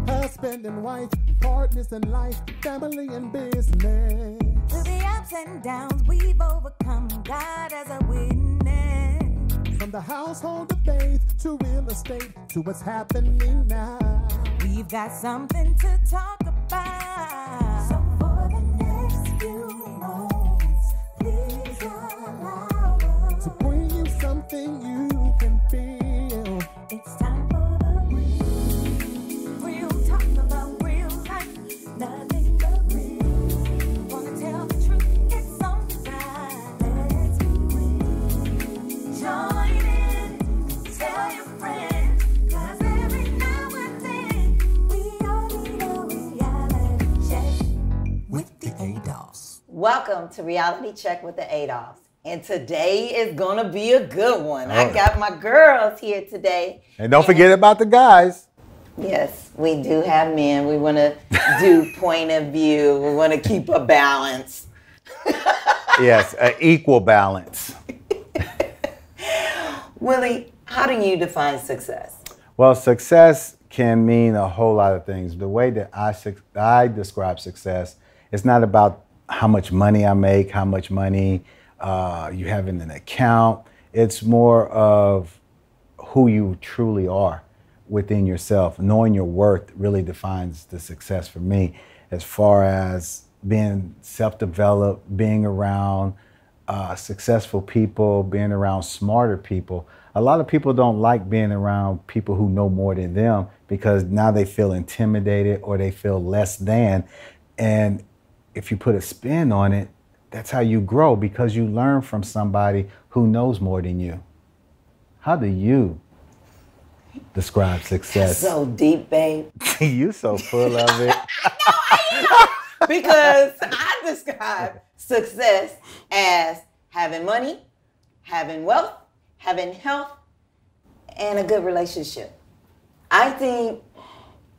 husband and wife, partners in life, family and business. Through the ups and downs, we've overcome. God as a witness. From the household of faith to real estate to what's happening now. We've got something to talk about. So for the next few moments, please allow us to bring you something you can feel. It's time for the real talk about real life. Nothing but real. Wanna tell the truth? It's on time. Let's be real. Join in. Tell your friends. 'Cause every now and then we all need a reality check With the Adolphs. Welcome to Reality Check with the Adolphs. And today is going to be a good one. I got my girls here today. And don't forget about the guys. Yes, we do have men. We want to do point of view. We want to keep a balance. Yes, an equal balance. Willie, how do you define success? Well, success can mean a whole lot of things. The way that I describe success, it's not about how much money I make, how much money you have in an account. It's more of who you truly are within yourself. Knowing your worth really defines the success for me, as far as being self-developed, being around successful people, being around smarter people. A lot of people don't like being around people who know more than them because now they feel intimidated or they feel less than. And if you put a spin on it, that's how you grow, because you learn from somebody who knows more than you. How do you describe success? So deep, babe. You so full of it. Because I describe success as having money, having wealth, having health, and a good relationship. I think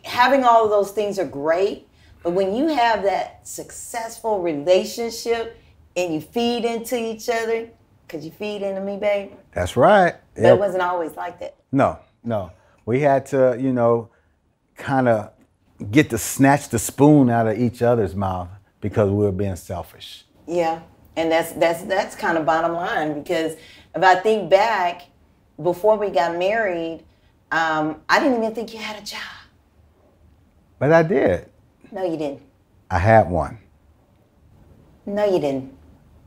having all of those things are great, but when you have that successful relationship and you feed into each other, because you feed into me, babe. That's right. But it wasn't always like that. No. We had to, kind of get to snatch the spoon out of each other's mouth because we were being selfish. Yeah, and that's kind of bottom line, because if I think back, before we got married, I didn't even think you had a job. But I did. No, you didn't. I had one. No, you didn't.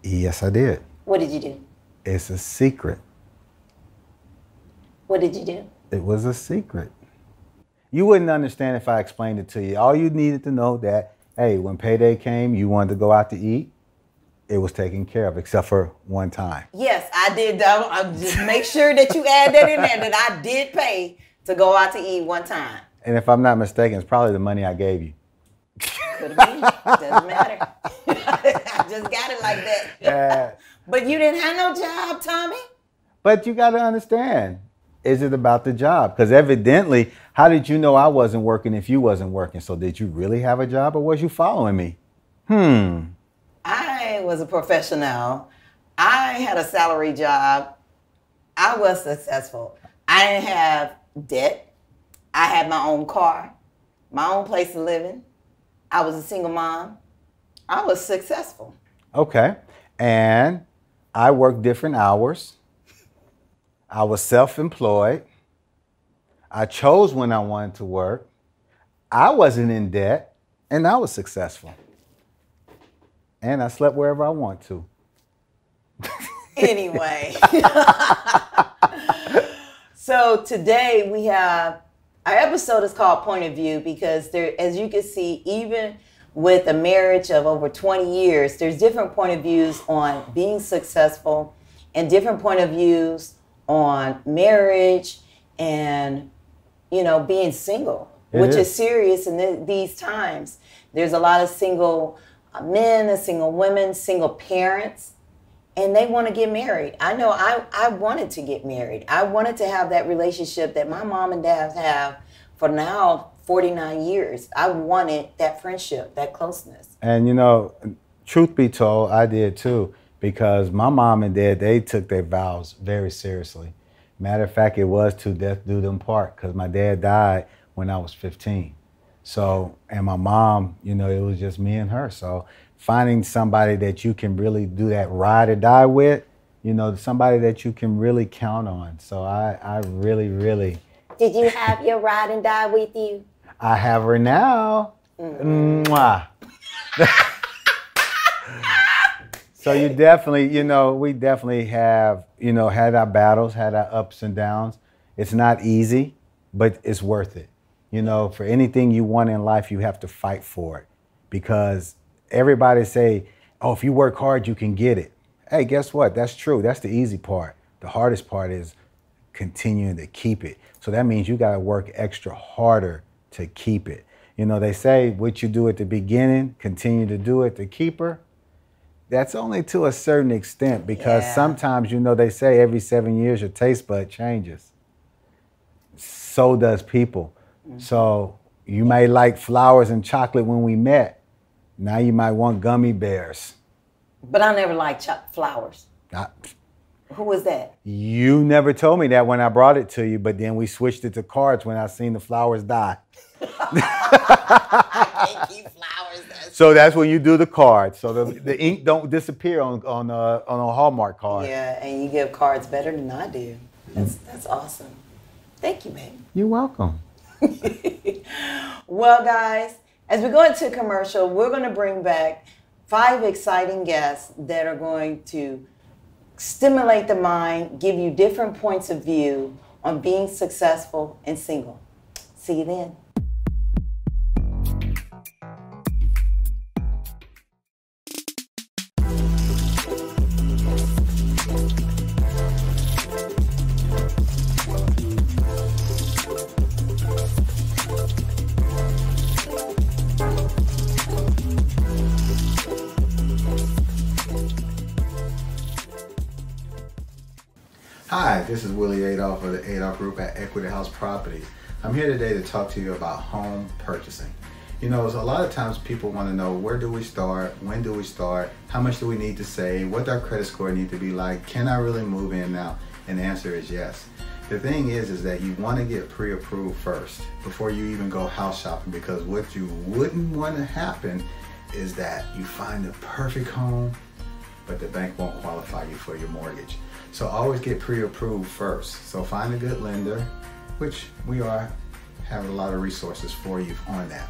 Yes, I did. What did you do? It's a secret. What did you do? It was a secret. You wouldn't understand if I explained it to you. All you needed to know that, hey, when payday came, you wanted to go out to eat, it was taken care of, except for one time. Yes, I did. Just make sure that you add that in there, that I did pay to go out to eat one time. And if I'm not mistaken, it's probably the money I gave you. Could have been. Doesn't matter. I just got it like that. But you didn't have no job, Tommy. But you got to understand, is it about the job? Because evidently, how did you know I wasn't working if you wasn't working? So did you really have a job, or was you following me? I was a professional. I had a salary job. I was successful. I didn't have debt. I had my own car, my own place of living. I was a single mom. I was successful. Okay. And I worked different hours. I was self-employed. I chose when I wanted to work. I wasn't in debt, and I was successful. And I slept wherever I want to. Anyway. So today we have, our episode is called Point of View, because there, as you can see, even with a marriage of over 20 years, there's different point of views on being successful and different point of views on marriage and, being single, which is serious in these times. There's a lot of single men and single women, single parents, and they want to get married. I know I wanted to get married. I wanted to have that relationship that my mom and dad have for now 49 years. I wanted that friendship, that closeness. And truth be told, I did too, because my mom and dad, they took their vows very seriously. Matter of fact, it was to death do them part, because my dad died when I was 15. So, and my mom, you know, it was just me and her. So finding somebody that you can really do that ride or die with, you know, somebody that you can really count on. So I really, really. Did you have your ride and die with you? I have her now. Mwah. So you definitely, you know, we definitely have, you know, had our battles, had our ups and downs. It's not easy, but it's worth it. You know, for anything you want in life, you have to fight for it, because everybody say, oh, if you work hard, you can get it. Hey, guess what? That's true. That's the easy part. The hardest part is continuing to keep it. So that means you got to work extra harder to keep it. You know, they say what you do at the beginning, continue to do it to keep her. That's only to a certain extent, because sometimes, you know, they say every 7 years your taste bud changes. So does people. So you may like flowers and chocolate when we met. Now you might want gummy bears. But I never liked flowers. Who was that? You never told me that when I brought it to you, but then we switched it to cards when I seen the flowers die. I can't keep flowers. So that's when you do the cards. So the ink don't disappear on a Hallmark card. Yeah, and you give cards better than I do. That's awesome. Thank you, babe. You're welcome. Well, guys, as we go into commercial, we're going to bring back 5 exciting guests that are going to stimulate the mind, give you different points of view on being successful and single. See you then. Hi, this is Willie Adolph of the Adolph Group at Equity House Properties. I'm here today to talk to you about home purchasing. You know, a lot of times people want to know, where do we start? When do we start? How much do we need to save? What does our credit score need to be like? Can I really move in now? And the answer is yes. The thing is that you want to get pre-approved first before you even go house shopping, because what you wouldn't want to happen is that you find the perfect home, but the bank won't qualify you for your mortgage. So always get pre-approved first. So find a good lender, which we have a lot of resources for you on that.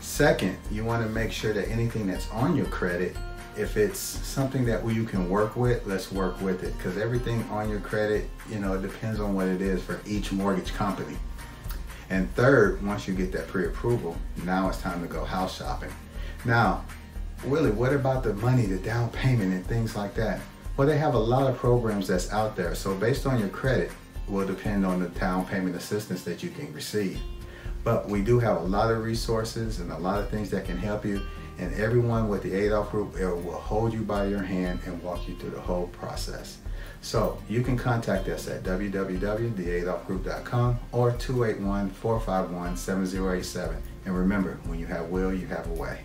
Second, you want to make sure that anything that's on your credit, if it's something that you can work with, let's work with it, because everything on your credit, you know, it depends on what it is for each mortgage company. And third, once you get that pre-approval, now it's time to go house shopping. Now, Willie, what about the money, the down payment and things like that? Well, they have a lot of programs that's out there. So based on your credit will depend on the down payment assistance that you can receive. But we do have a lot of resources and a lot of things that can help you. And everyone with the Adolph Group will hold you by your hand and walk you through the whole process. So you can contact us at www.theadolphgroup.com or 281-451-7087. And remember, when you have will, you have a way.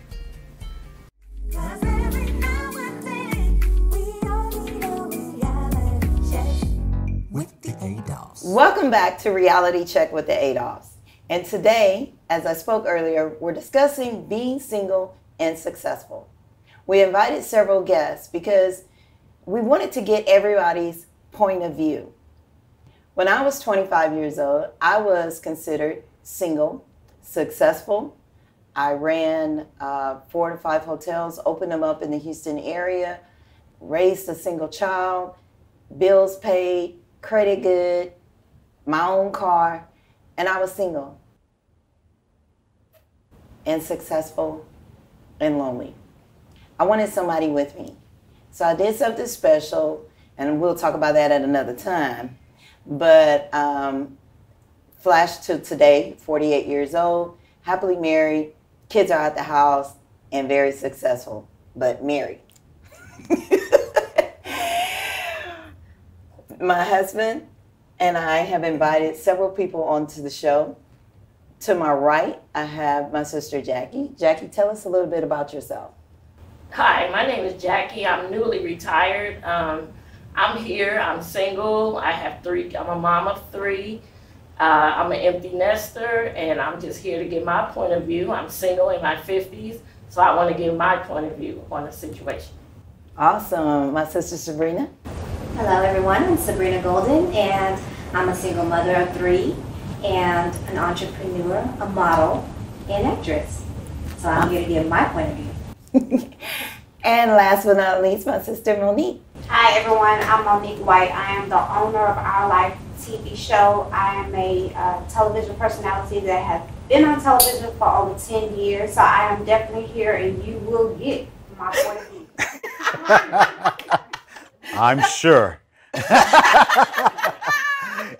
With the Adolphs. Welcome back to Reality Check with the Adolphs. And today, as I spoke earlier, we're discussing being single and successful. We invited several guests because we wanted to get everybody's point of view. When I was 25 years old, I was considered single, successful. I ran 4 to 5 hotels, opened them up in the Houston area, raised a single child, bills paid, credit good, my own car, and I was single and successful and lonely. I wanted somebody with me. So I did something special, and we'll talk about that at another time. But flash to today, 48 years old, happily married, kids are at the house, and very successful, but married. My husband and I have invited several people onto the show. To my right, I have my sister Jackie. Jackie, tell us a little bit about yourself. Hi, my name is Jackie. I'm newly retired. I'm here. I'm single. I have 3. I'm a mom of 3. I'm an empty nester, and I'm just here to give my point of view. I'm single in my 50s, so I want to give my point of view on the situation. Awesome. My sister Sabrina. Hello everyone, I'm Sabrina Golden and I'm a single mother of 3 and an entrepreneur, a model, and actress. So I'm here to give my point of view. And last but not least, my sister Monique. Hi everyone, I'm Monique White. I am the owner of Our Life TV show. I am a television personality that has been on television for over 10 years. So I am definitely here and you will get my point of view. I'm sure.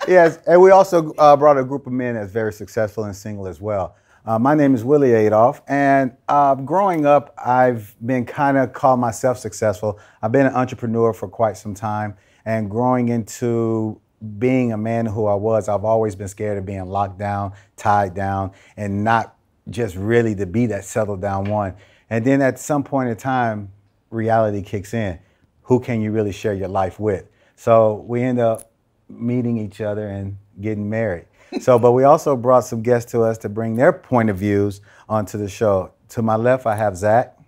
Yes, and we also brought a group of men that's very successful and single as well. My name is Willie Adolph, and growing up, I've been kind of called myself successful. I've been an entrepreneur for quite some time, and growing into being a man who I was, I've always been scared of being locked down, tied down, and not just really to be that settled down one. And then at some point in time, reality kicks in. Who can you really share your life with? So we end up meeting each other and getting married. So, but we also brought some guests to us to bring their point of views onto the show. To my left, I have Zach.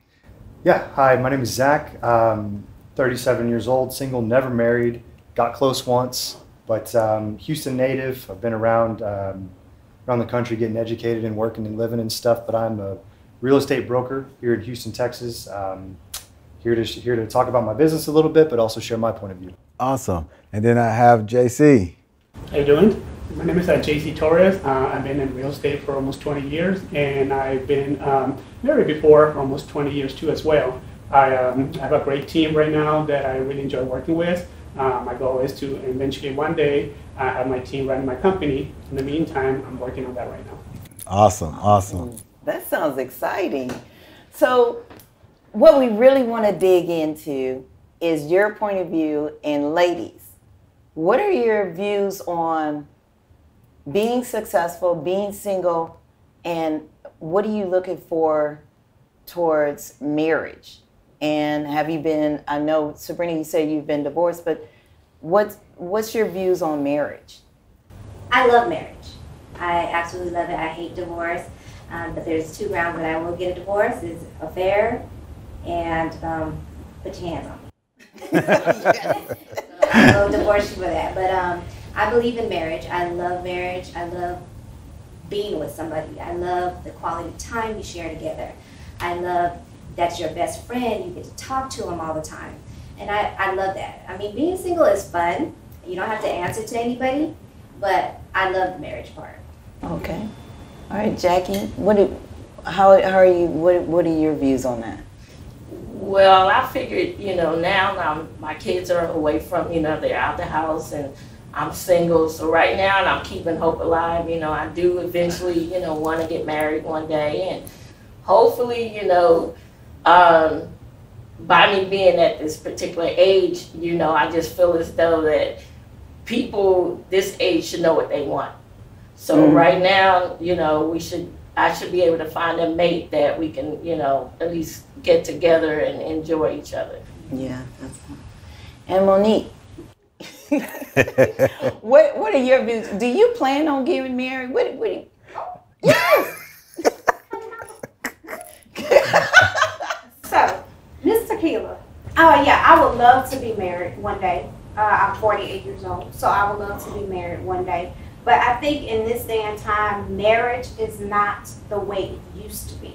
Yeah, hi, my name is Zach. 37 years old, single, never married, got close once, but Houston native. I've been around the country getting educated and working and living and stuff, but I'm a real estate broker here in Houston, Texas. Here to talk about my business a little bit, but also share my point of view. Awesome. And then I have JC. How you doing? My name is JC Torres. I've been in real estate for almost 20 years, and I've been married before for almost 20 years too as well. I have a great team right now that I really enjoy working with. My goal is to eventually one day have my team running my company. In the meantime, I'm working on that right now. Awesome, awesome. That sounds exciting. So what we really want to dig into is your point of view. And ladies, what are your views on being successful, being single, and what are you looking for towards marriage? And have you been, I know Sabrina, you said you've been divorced, but what's your views on marriage? I love marriage. I absolutely love it. I hate divorce. But there's 2 grounds that I will get a divorce: is affair and put your hands on me. I will divorce you for that. But I believe in marriage. I love marriage. I love being with somebody. I love the quality time you share together. I love that's your best friend. You get to talk to them all the time. And I love that. I mean, being single is fun. You don't have to answer to anybody, but I love the marriage part. Okay. All right, Jackie, how are you, what are your views on that? Well, I figured, now my kids are away from, they're out the house and I'm single. So right now I'm keeping hope alive. I do eventually, want to get married one day. And hopefully, by me being at this particular age, I just feel as though that people this age should know what they want. So right now, I should be able to find a mate that we can, at least get together and enjoy each other. Yeah, that's fine. And Monique, what are your views? Do you plan on getting married? What do you, yes! So, Miss Tequila. Oh yeah, I would love to be married one day. I'm 48 years old, so I would love to be married one day. But I think in this day and time, marriage is not the way it used to be.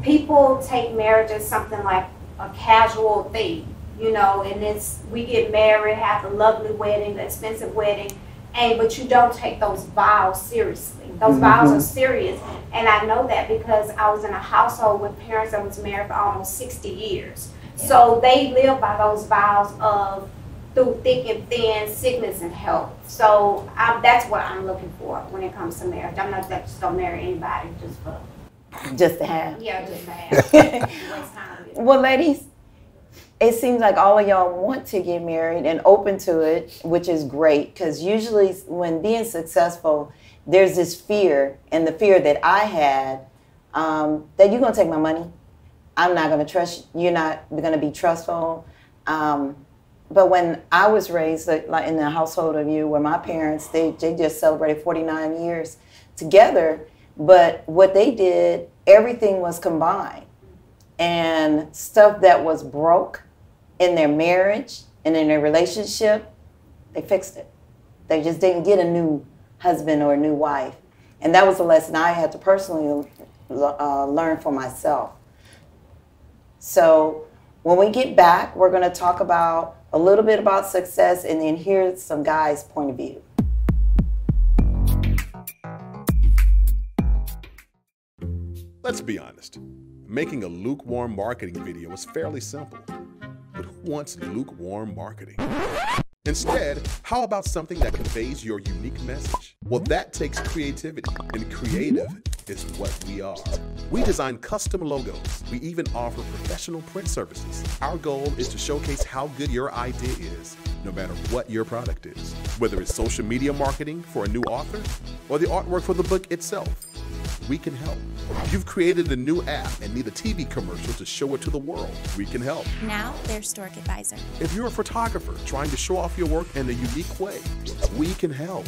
People take marriage as something like a casual thing, and we get married, have a lovely wedding, the expensive wedding, but you don't take those vows seriously. Those vows are serious. And I know that because I was in a household with parents that was married for almost 60 years. Yeah. So they live by those vows of through thick and thin, sickness and health. So that's what I'm looking for when it comes to marriage. I'm not just gonna marry anybody just to have. Yeah, just to have. Well, ladies, it seems like all of y'all want to get married and open to it, which is great, because usually when being successful, there's this fear, and the fear that I had, that you're gonna take my money. I'm not gonna trust you. You're not gonna be trustful. but when I was raised like in the household of you, where my parents, they just celebrated 49 years together, but what they did, everything was combined. And stuff that was broke in their marriage and in their relationship, they fixed it. They just didn't get a new husband or a new wife. And that was a lesson I had to personally learn for myself. So when we get back, we're going to talk about a little bit about success, and then here's some guys' point of view. Let's be honest. Making a lukewarm marketing video is fairly simple. But who wants lukewarm marketing? Instead, how about something that conveys your unique message? Well, that takes creativity, and creative is what we are. We design custom logos. We even offer professional print services. Our goal is to showcase how good your idea is, no matter what your product is. Whether it's social media marketing for a new author or the artwork for the book itself, we can help. You've created a new app and need a TV commercial to show it to the world. We can help. Now there's Stork Advisor. If you're a photographer trying to show off your work in a unique way, we can help.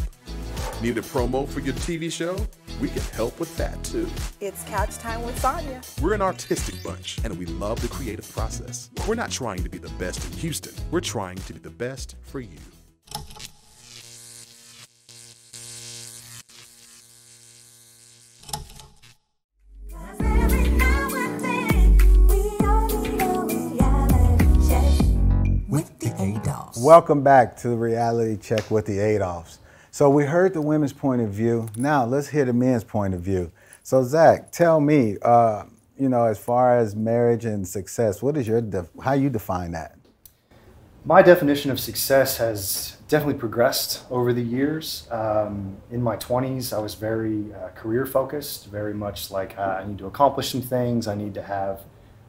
Need a promo for your TV show? We can help with that too. It's Couch Time with Sonia. We're an artistic bunch and we love the creative process. We're not trying to be the best in Houston. We're trying to be the best for you. Welcome back to the Reality Check with the Adolphs. So we heard the women's point of view. Now let's hear the men's point of view. So Zach, tell me, as far as marriage and success, what is how you define that? My definition of success has definitely progressed over the years. In my 20s, I was very career focused, very much like I need to accomplish some things. I need to have,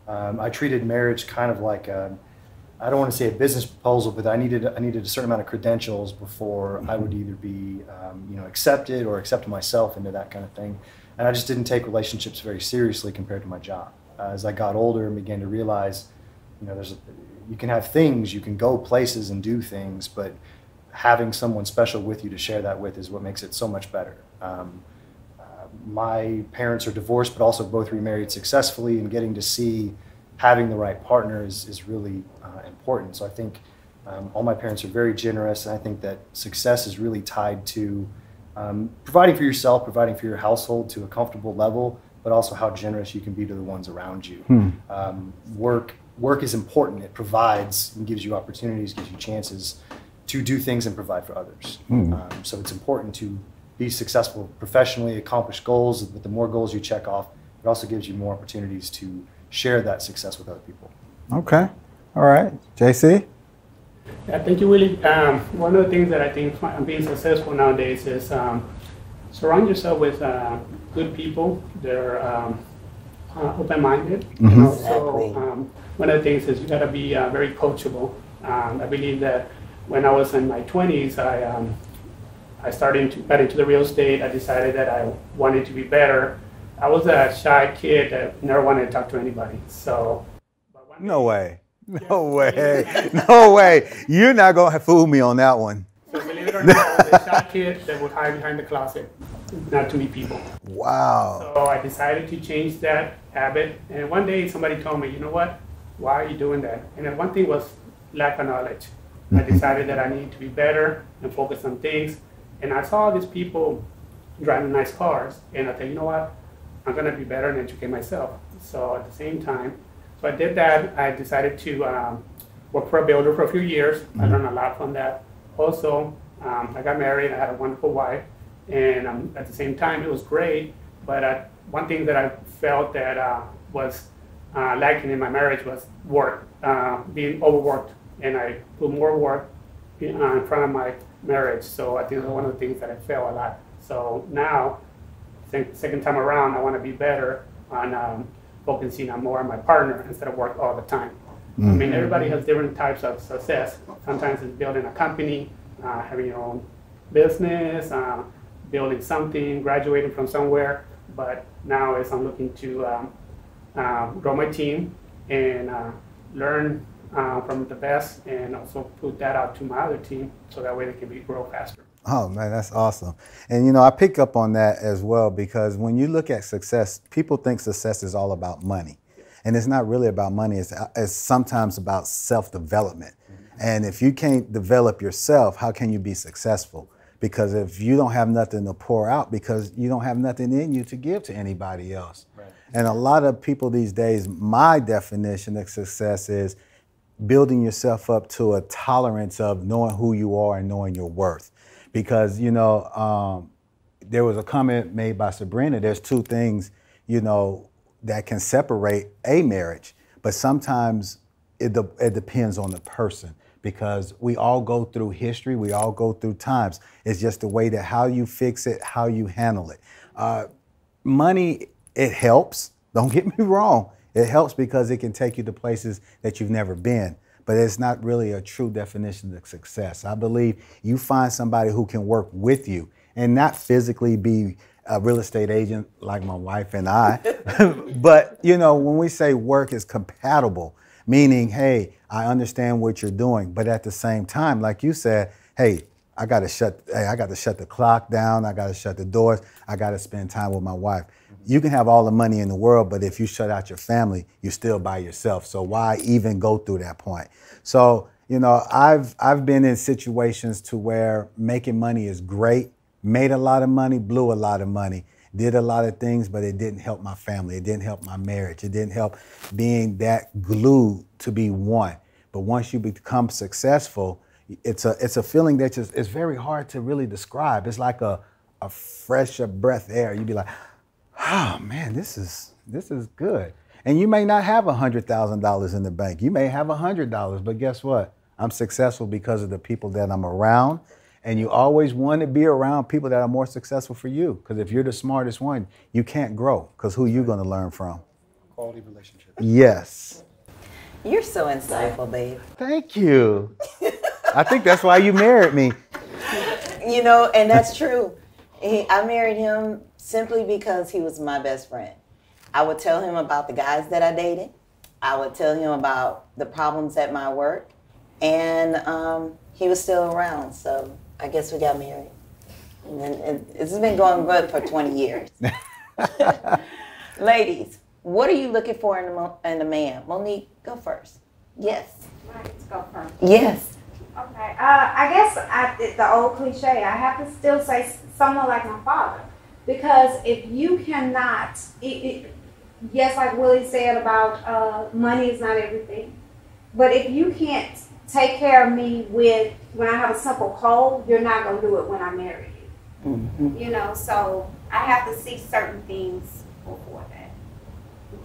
I treated marriage kind of like I don't want to say a business proposal, but I needed a certain amount of credentials before I would either be, accepted or accept myself into that kind of thing. And I just didn't take relationships very seriously compared to my job. As I got older and began to realize, you can have things, you can go places and do things, but having someone special with you to share that with is what makes it so much better. My parents are divorced, but also both remarried successfully, and getting to see having the right partner is really important. So I think all my parents are very generous, and I think that success is really tied to providing for yourself, providing for your household to a comfortable level, but also how generous you can be to the ones around you. Work is important. It provides and gives you opportunities, gives you chances to do things and provide for others. So it's important to be successful professionally, accomplish goals, but the more goals you check off, it also gives you more opportunities to share that success with other people. Okay. All right. JC? Yeah, thank you, Willie. One of the things that I think being successful nowadays is surround yourself with good people that are open-minded. So one of the things is you got to be very coachable. I believe that when I was in my 20s, I got into the real estate. I decided that I wanted to be better. I was a shy kid that never wanted to talk to anybody. So, no way. No way. No way. You're not going to fool me on that one. So believe it or not, I was a shy kid that would hide behind the closet, not to meet people. Wow. So I decided to change that habit. And one day somebody told me, you know what? Why are you doing that? And then one thing was lack of knowledge. I decided that I needed to be better and focus on things. And I saw these people driving nice cars. And I thought, you know what? I'm going to be better and educate myself. So at the same time, so I did that. I decided to work for a builder for a few years. I learned a lot from that. Also, I got married. I had a wonderful wife. And at the same time, it was great. But one thing that I felt that was lacking in my marriage was work, being overworked. And I put more work in front of my marriage. So I think that's one of the things that I failed a lot. So now, second time around, I want to be better on focusing on more on my partner instead of work all the time. I mean, everybody has different types of success. Sometimes it's building a company, having your own business, building something, graduating from somewhere. But now I'm looking to grow my team and learn from the best, and also put that out to my other team so that way they can grow faster. Oh man, that's awesome. And you know, I pick up on that as well, because when you look at success, people think success is all about money. And it's not really about money, it's sometimes about self-development. And if you can't develop yourself, how can you be successful? Because if you don't have nothing to pour out, because you don't have nothing in you to give to anybody else. Right. And a lot of people these days, my definition of success is building yourself up to a tolerance of knowing who you are and knowing your worth. Because, you know, there was a comment made by Sabrina, there's two things, you know, that can separate a marriage, but sometimes it depends on the person, because we all go through history, we all go through times. It's just the way that how you fix it, how you handle it. Money, it helps, don't get me wrong. It helps because it can take you to places that you've never been, but it's not really a true definition of success. I believe you find somebody who can work with you and not physically be a real estate agent like my wife and I, but you know, when we say work is compatible, meaning, hey, I understand what you're doing, but at the same time, like you said, hey, I got to shut the clock down, I got to shut the doors, I got to spend time with my wife. You can have all the money in the world, but if you shut out your family, you're still by yourself. So why even go through that point? So, you know, I've been in situations to where making money is great, made a lot of money, blew a lot of money, did a lot of things, but it didn't help my family. It didn't help my marriage. It didn't help being that glued to be one. But once you become successful, it's a feeling that just, it's very hard to really describe. It's like a fresher breath air. You'd be like, oh man, this is good. And you may not have $100,000 in the bank. You may have $100, but guess what? I'm successful because of the people that I'm around. And you always want to be around people that are more successful for you. Because if you're the smartest one, you can't grow. Because who are you going to learn from? Quality relationship. Yes. You're so insightful, babe. Thank you. I think that's why you married me. You know, and that's true. I married him simply because he was my best friend. I would tell him about the guys that I dated. I would tell him about the problems at my work. And he was still around, so I guess we got married. And it's been going good for 20 years. Ladies, what are you looking for in a man? Monique, go first. Yes. Let's go first. Yes. Okay. I guess the old cliche, I have to still say someone like my father. Because if you cannot, yes, like Willie said about money is not everything. But if you can't take care of me when I have a simple cold, you're not going to do it when I marry you. Mm-hmm. You know, so I have to see certain things before that.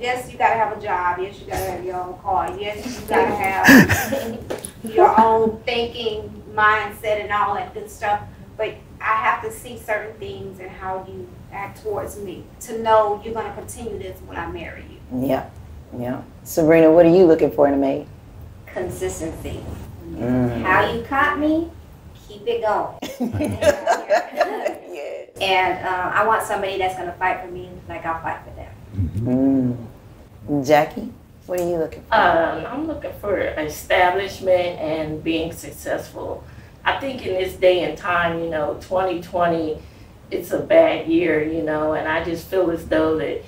Yes, you got to have a job. Yes, you got to have your own car. Yes, you got to have your own thinking, mindset, and all that good stuff. But I have to see certain things and how you act towards me to know you're going to continue this when I marry you. Yeah, yeah. Sabrina, what are you looking for in a mate? Consistency. How you caught me, keep it going. And I want somebody that's going to fight for me like I'll fight for them. Jackie, what are you looking for? I'm looking for establishment and being successful. I think in this day and time, you know, 2020, it's a bad year, you know, and I just feel as though that,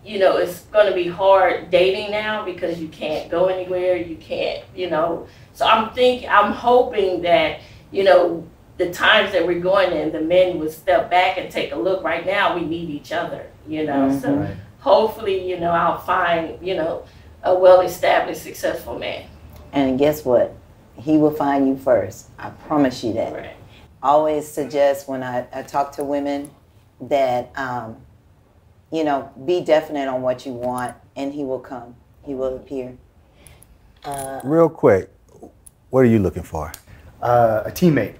you know, it's going to be hard dating now because you can't go anywhere, you can't, you know. So I'm hoping that, you know, the times that we're going in, the men would step back and take a look. Right now, we need each other, you know. Mm-hmm. So hopefully, you know, I'll find, you know, a well-established, successful man. And guess what? He will find you first. I promise you that. Right. I always suggest when I talk to women that, you know, be definite on what you want, and he will come. He will appear. Real quick, what are you looking for? A teammate.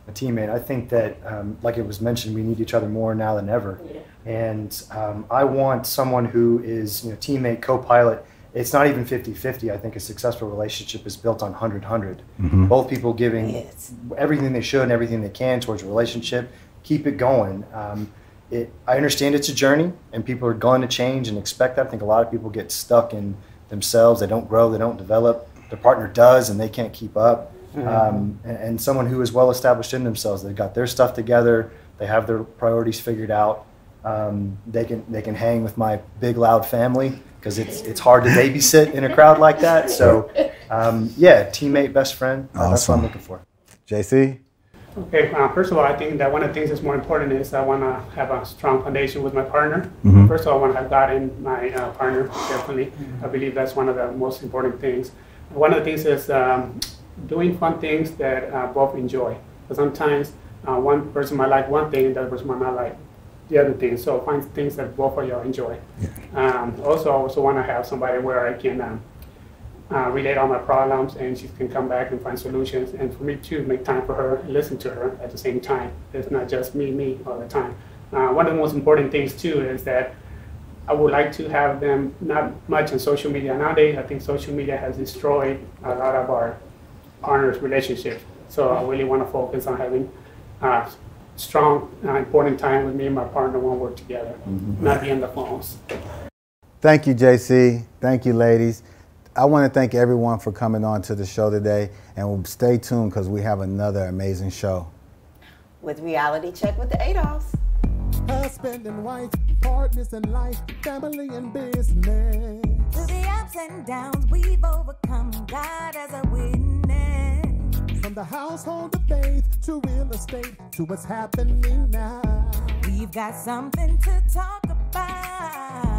A teammate. I think that, like it was mentioned, we need each other more now than ever. Yeah. And I want someone who is, you know, teammate, co-pilot. It's not even 50-50. I think a successful relationship is built on 100-100. Mm-hmm. Both people giving everything they should and everything they can towards a relationship. Keep it going. I understand it's a journey, and people are going to change and expect that. I think a lot of people get stuck in themselves. They don't grow. They don't develop. their partner does and they can't keep up. And someone who is well established in themselves, they've got their stuff together, they have their priorities figured out. They can hang with my big loud family because it's hard to babysit in a crowd like that. So yeah, teammate, best friend. Awesome. That's what I'm looking for. JC? Okay, first of all, I think that one of the things that's more important is I want to have a strong foundation with my partner. First of all, I want to have God in my partner, definitely. I believe that's one of the most important things. One of the things is doing fun things that both enjoy. Because sometimes one person might like one thing and the other person might not like the other thing. So find things that both of y'all enjoy. Also, I also want to have somebody where I can relate all my problems and she can come back and find solutions. And for me to make time for her and listen to her at the same time. It's not just me all the time. One of the most important things too is that I would like to have them not much on social media. Nowadays, I think social media has destroyed a lot of our partners' relationships. So I really want to focus on having strong, important time with me and my partner when we're together, not be on the phones. Thank you, JC. Thank you, ladies. I want to thank everyone for coming on to the show today, and we'll stay tuned because we have another amazing show. With Reality Check with the Adolphs. Husband and wife, partners in life, family and business. Through the ups and downs, we've overcome. God as a witness. From the household of faith to real estate to what's happening now. We've got something to talk about.